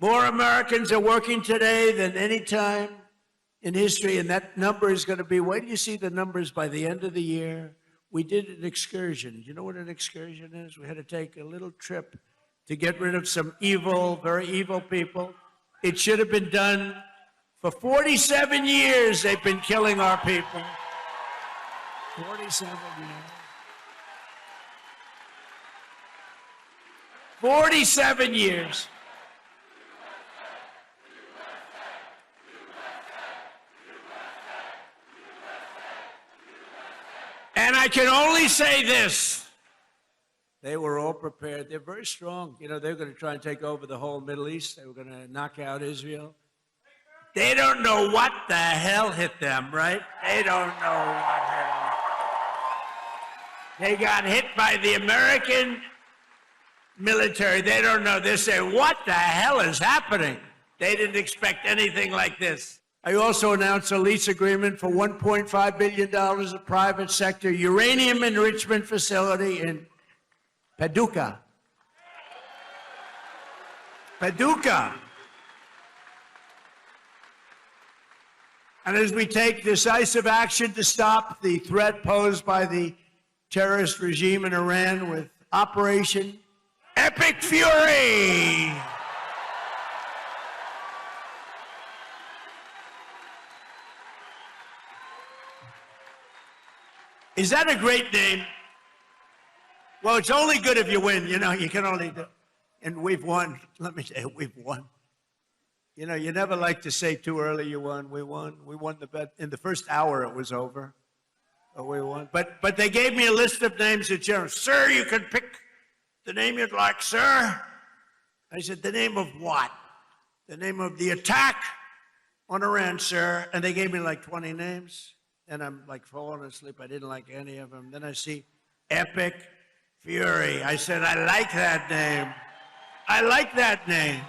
More Americans are working today than any time in history, and that number is going to be, wait till you see the numbers by the end of the year. We did an excursion. Do you know what an excursion is? We had to take a little trip to get rid of some evil, very evil people. It should have been done for 47 years. They've been killing our people. 47 years. 47 years. And I can only say this. They were all prepared. They're very strong. You know, they're going to try and take over the whole Middle East. They were going to knock out Israel. They don't know what the hell hit them, right? They don't know what hit them. They got hit by the American military. They don't know. They say, what the hell is happening? They didn't expect anything like this. I also announced a lease agreement for $1.5 billion of private sector uranium enrichment facility in Paducah. Paducah. And as we take decisive action to stop the threat posed by the terrorist regime in Iran with Operation Epic Fury. Is that a great name? Well, it's only good if you win. You know, you can only do. And we've won. Let me tell you, we've won. You know, you never like to say too early you won. We won. We won the bet. In the first hour, it was over. But we won. But they gave me a list of names of generals. Sir, you can pick the name you'd like, sir. I said, the name of what? The name of the attack on Iran, sir. And they gave me like 20 names. And I'm like falling asleep. I didn't like any of them. Then I see Epic Fury. I said, I like that name. I like that name.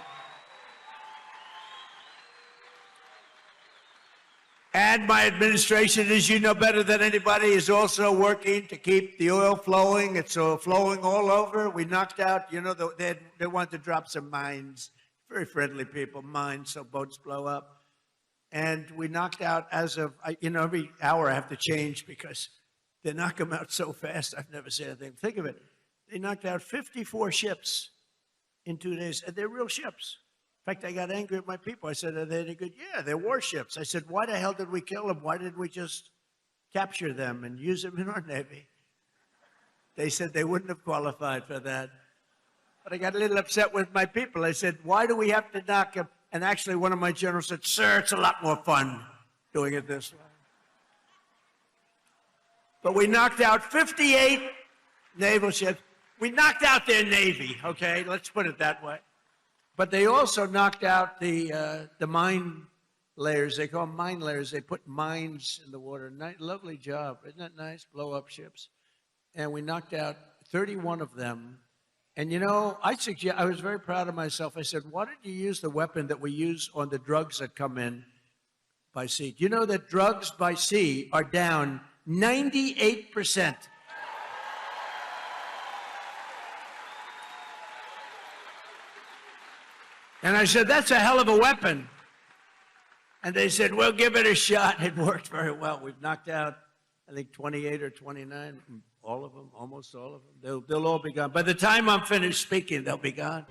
And my administration, as you know better than anybody, is also working to keep the oil flowing. It's flowing all over. We knocked out, you know, they want to drop some mines. Very friendly people, mines, so boats blow up. And we knocked out as of, you know, every hour I have to change because they knock them out so fast. I've never seen anything. Think of it. They knocked out 54 ships in 2 days. And they're real ships. In fact, I got angry at my people. I said, are they any good? Yeah, they're warships. I said, why the hell did we kill them? Why didn't we just capture them and use them in our Navy? They said they wouldn't have qualified for that. But I got a little upset with my people. I said, why do we have to knock them? And actually, one of my generals said, sir, it's a lot more fun doing it this way. But we knocked out 58 naval ships. We knocked out their Navy, okay? Let's put it that way. But they also knocked out the mine layers. They call them mine layers. They put mines in the water. Lovely job. Isn't that nice? Blow up ships. And we knocked out 31 of them. And, you know, I was very proud of myself. I said, why didn't you use the weapon that we use on the drugs that come in by sea? Do you know that drugs by sea are down 98%? And I said, that's a hell of a weapon. And they said, we'll give it a shot. It worked very well. We've knocked out, I think, 28 or 29. All of them, almost all of them. They'll all be gone. By the time I'm finished speaking, they'll be gone.